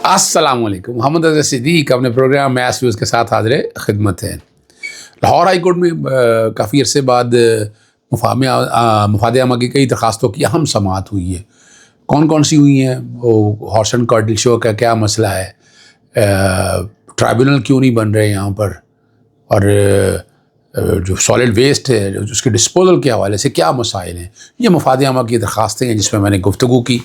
السلام علیکم. محمد اظہر صدیق اپنے پروگرام میس ویوز کے ساتھ حاضر خدمت ہیں. لاہور ہائی کورٹ میں کافی عرصے بعد مفاد عامہ کی کئی درخواستوں کی اہم سماعت ہوئی ہے. کون کون سی ہوئی ہیں؟ وہ ہارس اینڈ کیٹل شو کا کیا مسئلہ ہے، ٹرائبونل کیوں نہیں بن رہے یہاں پر، اور جو سالڈ ویسٹ ہے اس کے ڈسپوزل کے حوالے سے کیا مسائل ہیں. یہ مفاد عامہ کی درخواستیں ہیں جس میں میں نے گفتگو کی.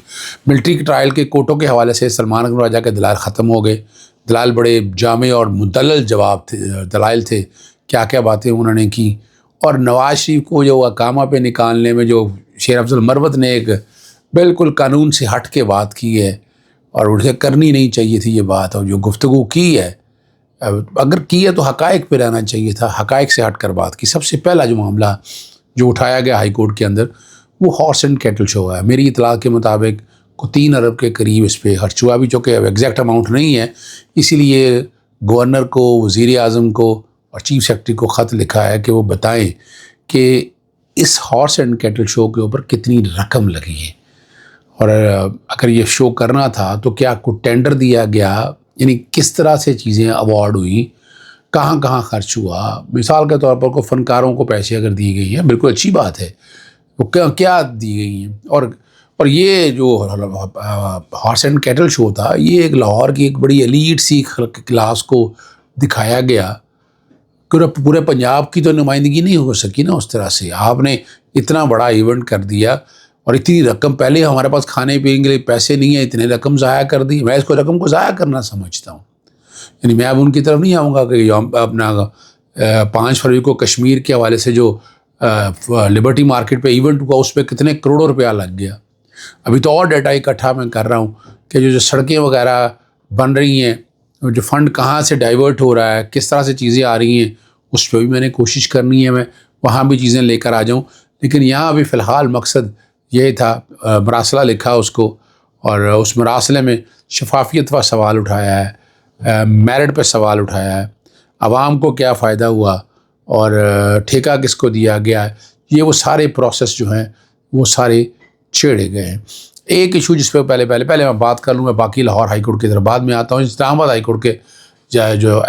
ملٹری ٹرائل کے کوٹوں کے حوالے سے سلمان اکبر راجہ کے دلائل ختم ہو گئے. دلائل بڑے جامع اور مدلل جواب تھے، دلائل تھے، کیا کیا باتیں انہوں نے کی. اور نواز شریف کو جو اقامہ پہ نکالنے میں جو شیر افضل مروت نے ایک بالکل قانون سے ہٹ کے بات کی ہے، اور اسے کرنی نہیں چاہیے تھی یہ بات، اور جو گفتگو کی ہے اگر کی ہے تو حقائق پہ رہنا چاہیے تھا، حقائق سے ہٹ کر بات کی. سب سے پہلا جو معاملہ جو اٹھایا گیا ہائی کورٹ کے اندر وہ ہارس اینڈ کیٹل شو ہے. میری اطلاع کے مطابق 3 ارب کے قریب اس پہ خرچ ہوا، بھی چونکہ ایگزیکٹ اماؤنٹ نہیں ہے، اسی لیے گورنر کو، وزیر اعظم کو اور چیف سیکرٹری کو خط لکھا ہے کہ وہ بتائیں کہ اس ہارس اینڈ کیٹل شو کے اوپر کتنی رقم لگی ہے، اور اگر یہ شو کرنا تھا تو کیا کوئی ٹینڈر دیا گیا، یعنی کس طرح سے چیزیں ایوارڈ ہوئی، کہاں کہاں خرچ ہوا. مثال کے طور پر کوئی فنکاروں کو پیسے اگر دی گئی ہیں، بالکل اچھی بات ہے، وہ کیا دی گئی ہیں. اور یہ جو ہارس اینڈ کیٹل شو تھا، یہ ایک لاہور کی ایک بڑی ایلیٹ سی کلاس کو دکھایا گیا. پورے پنجاب کی تو نمائندگی نہیں ہو سکی نا اس طرح سے. آپ نے اتنا بڑا ایونٹ کر دیا اور اتنی رقم، پہلے ہمارے پاس کھانے پینے کے لیے پیسے نہیں ہیں، اتنے رقم ضائع کر دی. میں اس کو رقم کو ضائع کرنا سمجھتا ہوں. یعنی میں اب ان کی طرف نہیں آؤں گا کہ اپنا 5 فروری کو کشمیر کے حوالے سے جو لبرٹی مارکیٹ پہ ایونٹ ہوا اس پہ کتنے کروڑوں روپیہ لگ گیا. ابھی تو اور ڈیٹا اکٹھا میں کر رہا ہوں کہ جو سڑکیں وغیرہ بن رہی ہیں، جو فنڈ کہاں سے ڈائیورٹ ہو رہا ہے، کس طرح سے چیزیں آ رہی ہیں، اس پہ بھی میں نے کوشش کرنی ہے میں وہاں بھی چیزیں لے کر آ جاؤں. لیکن یہاں ابھی فی الحال مقصد یہ تھا، مراسلہ لکھا اس کو، اور اس مراسلے میں شفافیت پر سوال اٹھایا ہے، میرٹ پہ سوال اٹھایا ہے، عوام کو کیا فائدہ ہوا اور ٹھیکہ کس کو دیا گیا ہے. یہ وہ سارے پروسیس جو ہیں وہ سارے چھیڑے گئے ہیں. ایک ایشو جس پہ پہلے میں بات کر لوں، میں باقی لاہور ہائی کورٹ کی طرف بعد میں آتا ہوں. اسلام آباد ہائی کورٹ کے جو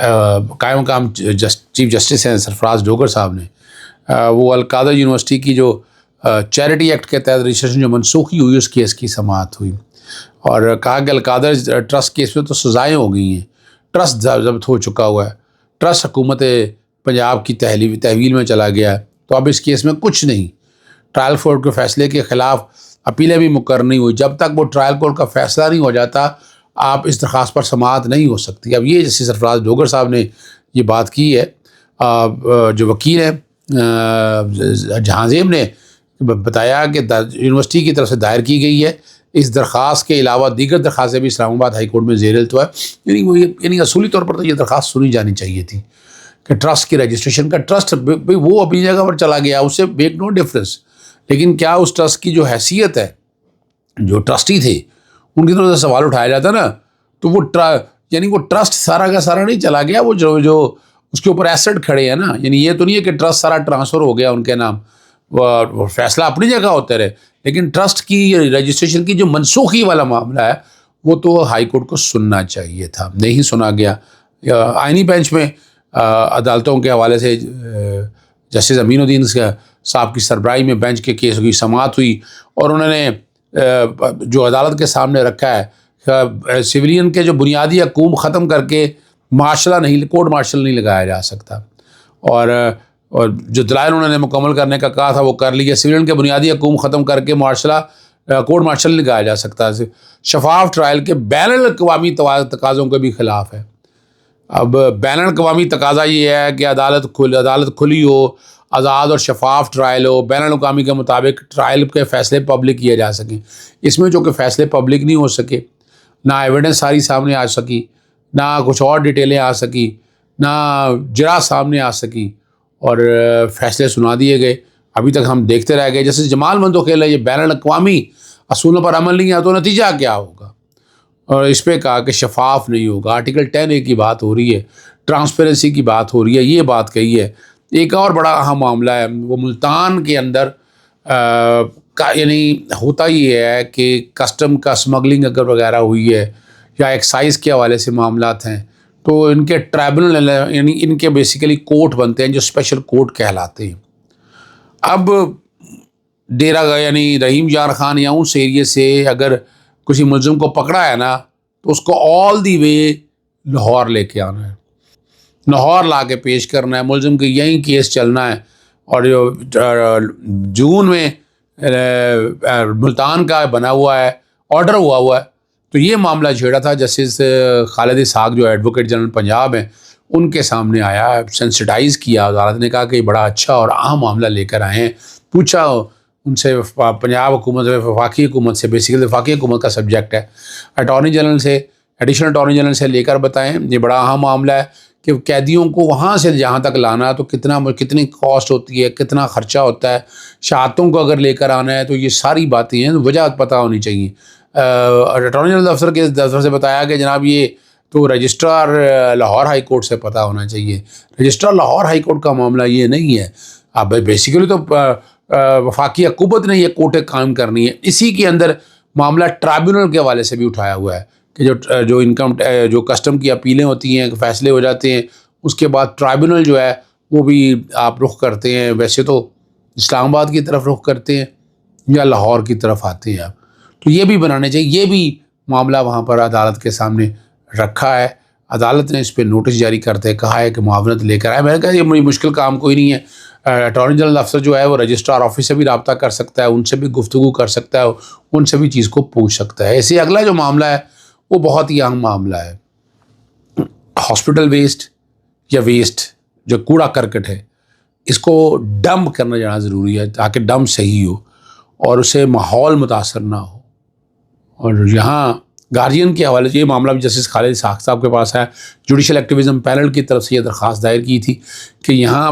قائم مقام چیف جسٹس ہیں سرفراز ڈوگر صاحب نے، وہ القادر یونیورسٹی کی جو چیریٹی ایکٹ کے تحت رجسٹریشن جو منسوخی ہوئی اس کیس کی سماعت ہوئی، اور کہا کہ القادر ٹرسٹ کیس میں تو سزائیں ہو گئی ہیں، ٹرسٹ ضبط ہو چکا ہوا ہے، ٹرسٹ حکومت پنجاب کی تحویل میں چلا گیا ہے، تو اب اس کیس میں کچھ نہیں. ٹرائل کورٹ کے فیصلے کے خلاف اپیلیں بھی مقرر نہیں ہوئی. جب تک وہ ٹرائل کورٹ کا فیصلہ نہیں ہو جاتا آپ اس درخواست پر سماعت نہیں ہو سکتی. اب یہ جیسے سرفراز ڈوگر صاحب نے یہ بات کی ہے، جو وکیل ہیں جہاں زیب نے بتایا کہ یونیورسٹی کی طرف سے دائر کی گئی ہے، اس درخواست کے علاوہ دیگر درخواستیں بھی اسلام آباد ہائی کورٹ میں زیر التوا ہے. یعنی اصولی طور پر تو یہ درخواست سنی جانی چاہیے تھی کہ ٹرسٹ کی رجسٹریشن کا، ٹرسٹ وہ اپنی جگہ پر چلا گیا، اس سے میک نو ڈفرینس. لیکن کیا اس ٹرسٹ کی جو حیثیت ہے، جو ٹرسٹی تھے ان کی طرف سے سوال اٹھایا جاتا نا، تو وہ یعنی وہ ٹرسٹ سارا کا سارا نہیں چلا گیا، وہ جو اس کے اوپر ایسٹ کھڑے ہیں نا، یعنی یہ تو نہیں ہے کہ ٹرسٹ سارا ٹرانسفر ہو گیا ان کے نام، وہ فیصلہ اپنی جگہ ہوتے رہے. لیکن ٹرسٹ کی رجسٹریشن کی جو منسوخی والا معاملہ ہے وہ تو ہائی کورٹ کو سننا چاہیے تھا، نہیں سنا گیا. آئینی بینچ میں عدالتوں کے حوالے سے جسٹس امین الدین صاحب کی سربراہی میں بینچ کے کیس کی سماعت ہوئی، اور انہوں نے جو عدالت کے سامنے رکھا ہے، سویلین کے جو بنیادی حقوق ختم کر کے کورٹ مارشل نہیں لگایا جا سکتا، اور جو دلائل انہوں نے مکمل کرنے کا کہا تھا وہ کر لیا. سویلین کے بنیادی حقوق ختم کر کے کورٹ مارشل نہیں لگایا جا سکتا. شفاف ٹرائل کے بین الاقوامی تقاضوں کے بھی خلاف ہے. اب بین الاقوامی تقاضا یہ ہے کہ عدالت کھلی ہو، آزاد اور شفاف ٹرائل ہو، بین الاقوامی کے مطابق ٹرائل کے فیصلے پبلک کیے جا سکیں. اس میں جو کہ فیصلے پبلک نہیں ہو سکے، نہ ایویڈنس ساری سامنے آ سکی، نہ کچھ اور ڈیٹیلیں آ سکی، نہ جرا سامنے آ سکی، اور فیصلے سنا دیے گئے. ابھی تک ہم دیکھتے رہ گئے. جیسے جمال منتقل ہے، یہ بین الاقوامی اصولوں پر عمل نہیں ہے تو نتیجہ کیا ہوگا. اور اس پہ کہا کہ شفاف نہیں ہوگا. آرٹیکل 10A کی بات ہو رہی ہے، ٹرانسپیرنسی کی بات ہو رہی ہے، یہ بات کہی ہے. ایک اور بڑا اہم معاملہ ہے وہ ملتان کے اندر یعنی ہوتا یہ ہے کہ کسٹم کا اسمگلنگ اگر وغیرہ ہوئی ہے یا ایکسائز کے حوالے سے معاملات ہیں، تو ان کے ٹرائبونل یعنی ان کے بیسیکلی کورٹ بنتے ہیں جو اسپیشل کورٹ کہلاتے ہیں۔ اب ڈیرہ یعنی رحیم یار خان یا اس ایریے سے اگر کسی ملزم کو پکڑا ہے نا تو اس کو آل دی وے لاہور لے کے آنا ہے، لاہور لا کے پیش کرنا ہے، ملزم کی یہیں کیس چلنا ہے۔ اور جو جون میں ملتان کا بنا ہوا ہے، آرڈر ہوا ہے، تو یہ معاملہ چھیڑا تھا جسٹس خالد اسحاق جو ایڈوکیٹ جنرل پنجاب ہیں ان کے سامنے آیا، سینسٹائز کیا، عدالت نے کہا کہ بڑا اچھا اور اہم معاملہ لے کر آئے ہیں، پوچھا ان سے پنجاب حکومت وفاقی حکومت سے، بیسیکلی وفاقی حکومت کا سبجیکٹ ہے، اٹارنی جنرل سے، ایڈیشنل اٹارنی جنرل سے لے کر بتائیں یہ بڑا اہم معاملہ ہے کہ قیدیوں کو وہاں سے جہاں تک لانا تو کتنی کاسٹ ہوتی ہے، کتنا خرچہ ہوتا ہے، شہادتوں کو اگر لے کر آنا ہے تو یہ ساری باتیں ہیں، وجہ پتہ ہونی چاہیے۔ اٹارنی جنرل دفتر کے دفتر سے بتایا کہ جناب یہ تو رجسٹرار لاہور ہائی کورٹ سے پتہ ہونا چاہیے، رجسٹرار لاہور ہائی کورٹ کا معاملہ یہ نہیں ہے، اب بیسیکلی تو وفاقی حکومت نے یہ کورٹیں قائم کرنی ہے۔ اسی کے اندر معاملہ ٹرائبونل کے حوالے سے بھی اٹھایا ہوا ہے کہ جو انکم جو کسٹم کی اپیلیں ہوتی ہیں، فیصلے ہو جاتے ہیں، اس کے بعد ٹرائبونل جو ہے وہ بھی آپ رخ کرتے ہیں، ویسے تو اسلام آباد کی طرف رخ کرتے ہیں یا لاہور کی طرف آتے ہیں آپ، تو یہ بھی بنانے چاہیے۔ یہ بھی معاملہ وہاں پر عدالت کے سامنے رکھا ہے، عدالت نے اس پہ نوٹس جاری کرتے کہا ہے کہ معاونت لے کر آئے۔ میں نے کہا یہ مشکل کام کوئی نہیں ہے، اٹارنی جنرل افسر جو ہے وہ رجسٹرار آفس سے بھی رابطہ کر سکتا ہے، ان سے بھی گفتگو کر سکتا ہے، ان سے بھی چیز کو پوچھ سکتا ہے۔ ایسے اگلا جو معاملہ ہے وہ بہت ہی اہم معاملہ ہے، ہاسپٹل ویسٹ یا ویسٹ جو کوڑا کرکٹ ہے، اس کو ڈمپ کرنا جانا ضروری ہے تاکہ ڈمپ صحیح ہو اور اسے ماحول متاثر نہ ہو۔ اور یہاں گارجین کے حوالے سے یہ معاملہ بھی جسٹس خالد اسحاق صاحب کے پاس ہے، جوڈیشل ایکٹیویزم پینل کی طرف سے یہ درخواست دائر کی تھی کہ یہاں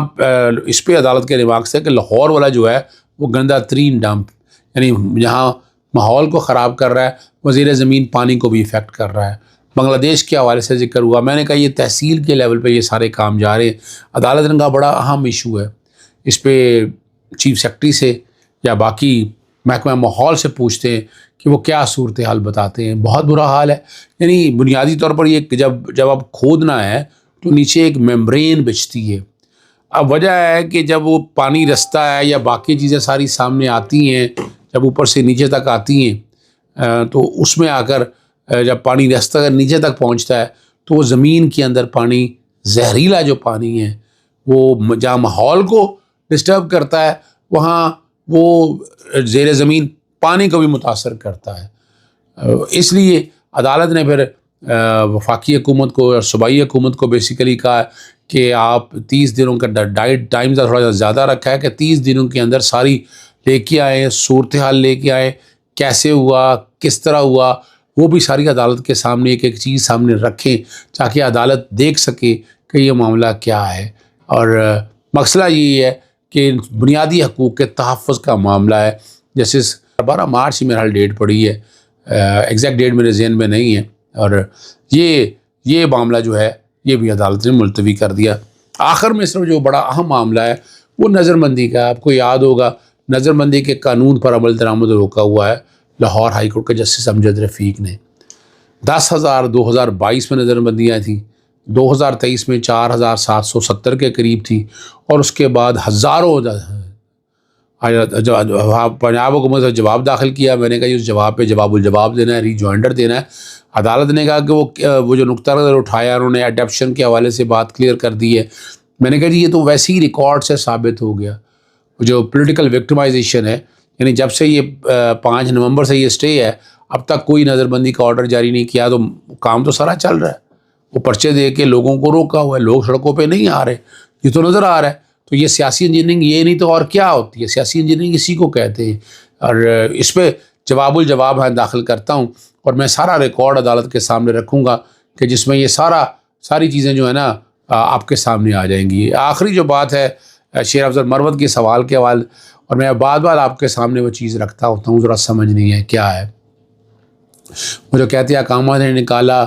اس پہ عدالت کے ریمارکس سے کہ لاہور والا جو ہے وہ گندہ ترین ڈمپ، یعنی یہاں ماحول کو خراب کر رہا ہے، وزیر زمین پانی کو بھی افیکٹ کر رہا ہے۔ بنگلہ دیش کے حوالے سے ذکر ہوا، میں نے کہا یہ تحصیل کے لیول پہ یہ سارے کام جا رہے ہیں، عدالت نے کہا بڑا اہم ایشو ہے، اس پہ چیف سیکرٹری سے یا باقی محکمہ ماحول سے پوچھتے ہیں کہ وہ کیا صورتحال بتاتے ہیں۔ بہت برا حال ہے، یعنی بنیادی طور پر یہ جب اب کھودنا ہے تو نیچے ایک میمبرین بچتی ہے۔ اب وجہ ہے کہ جب وہ پانی رستا ہے یا باقی چیزیں ساری سامنے آتی ہیں، جب اوپر سے نیچے تک آتی ہیں تو اس میں آ کر جب پانی رستا نیچے تک پہنچتا ہے تو وہ زمین کے اندر پانی، زہریلا جو پانی ہے وہ جہاں ماحول کو ڈسٹرب کرتا ہے وہاں وہ زیر زمین پانی کو بھی متاثر کرتا ہے۔ اس لیے عدالت نے پھر وفاقی حکومت کو اور صوبائی حکومت کو بیسیکلی کہا کہ آپ 30 دنوں کا ٹائم تھوڑا سا زیادہ رکھا ہے کہ 30 دنوں کے اندر ساری لے کے آئیں، صورتحال لے کے آئیں، کیسے ہوا، کس طرح ہوا، وہ بھی ساری عدالت کے سامنے ایک ایک چیز سامنے رکھیں تاکہ عدالت دیکھ سکے کہ یہ معاملہ کیا ہے۔ اور مسئلہ یہ ہے کہ بنیادی حقوق کے تحفظ کا معاملہ ہے۔ جیسے 12 مارچ کی میرا حال ڈیٹ پڑی ہے، ایگزیکٹ ڈیٹ میرے ذہن میں نہیں ہے، اور یہ معاملہ جو ہے یہ بھی عدالت نے ملتوی کر دیا۔ آخر میں صرف جو بڑا اہم معاملہ ہے وہ نظر بندی کا، آپ کو یاد ہوگا نظر بندی کے قانون پر عمل درآمد روکا ہوا ہے لاہور ہائی کورٹ کے جسٹس امجد رفیق نے۔ 10,000 2022 میں نظر بندیاں تھیں، 2023 میں 4,770 کے قریب تھی، اور اس کے بعد ہزاروں پنجاب حکومت سے جواب داخل کیا۔ میں نے کہا اس جواب پہ جواب الجواب دینا ہے، ریجوائنڈر دینا ہے۔ عدالت نے کہا کہ وہ جو نقطہ نظر اٹھایا انہوں نے اڈیپشن کے حوالے سے بات کلیئر کر دی ہے۔ میں نے کہا جی یہ تو ویسے ہی ریکارڈ سے ثابت ہو گیا، جو پولیٹیکل وکٹمائزیشن ہے، یعنی جب سے یہ 5 نومبر سے یہ سٹے ہے اب تک کوئی نظر بندی کا آرڈر جاری نہیں کیا، تو کام تو سارا چل رہا ہے، وہ پرچے دے کے لوگوں کو روکا ہوا ہے، لوگ سڑکوں پہ نہیں آ رہے، یہ تو نظر آ رہا ہے۔ تو یہ سیاسی انجینئرنگ یہ نہیں تو اور کیا ہوتی ہے؟ سیاسی انجینئرنگ اسی کو کہتے ہیں۔ اور اس پہ جواب الجواب میں داخل کرتا ہوں اور میں سارا ریکارڈ عدالت کے سامنے رکھوں گا کہ جس میں یہ ساری چیزیں جو ہے نا آپ کے سامنے آ جائیں گی۔ آخری جو بات ہے شیر افضل مروت کے سوال کے حوالے، اور میں بار بار آپ کے سامنے وہ چیز رکھتا ہوتا ہوں، ذرا سمجھ نہیں ہے کیا ہے۔ وہ جو کہتے ہیں اقامہ نے نکالا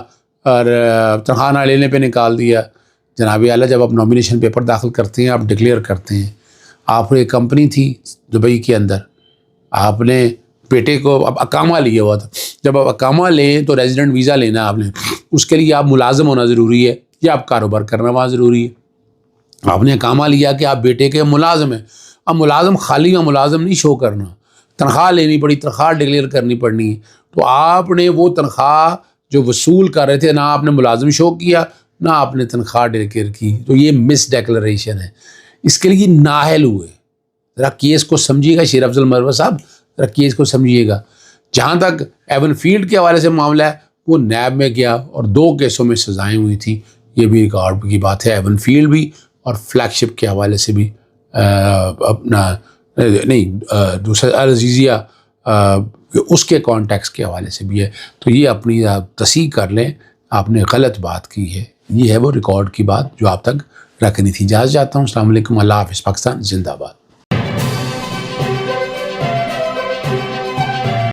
اور تنخواہ نہ لینے پہ نکال دیا۔ جناب اعلیٰ جب آپ نامینیشن پیپر داخل کرتے ہیں، آپ ڈکلیئر کرتے ہیں، آپ کو ایک کمپنی تھی دبئی کے اندر، آپ نے بیٹے کو اب اقامہ لیا ہوا تھا. جب آپ اقامہ لیں تو ریزیڈنٹ ویزا لینا ہے آپ نے, اس کے لیے آپ ملازم ہونا ضروری ہے یا آپ کاروبار کرنا وہاں ضروری ہے. آپ نے اقامہ لیا کہ آپ بیٹے کے ملازم ہیں. اب ملازم خالی میں ملازم نہیں شو کرنا, تنخواہ لینی پڑی, تنخواہ ڈکلیئر کرنی پڑنی ہے. تو آپ نے وہ تنخواہ جو وصول کر رہے تھے نہ آپ نے ملازم شو کیا نہ آپ نے تنخواہ ڈکلیئر کی, تو یہ مس ڈیکلریشن ہے. اس کے لیے نااہل ہوئے. ذرا کیس کو سمجھیے گا شیر افضل مروت صاحب, ذرا کیس کو سمجھیے گا. جہاں تک ایون فیلڈ کے حوالے سے معاملہ ہے وہ نیب میں گیا اور 2 کیسوں میں سزائیں ہوئی تھی, یہ بھی ریکارڈ کی بات ہے. ایون فیلڈ بھی اور فلیگ شپ کے حوالے سے بھی اپنا نہیں دوسرا العزیزیہ اس کے کانٹیکس کے حوالے سے بھی ہے. تو یہ اپنی تصحیح کر لیں, آپ نے غلط بات کی ہے. یہ ہے وہ ریکارڈ کی بات جو آپ تک رکھنی تھی. اجازت چاہتا ہوں. السلام علیکم. اللہ حافظ. پاکستان زندہ باد.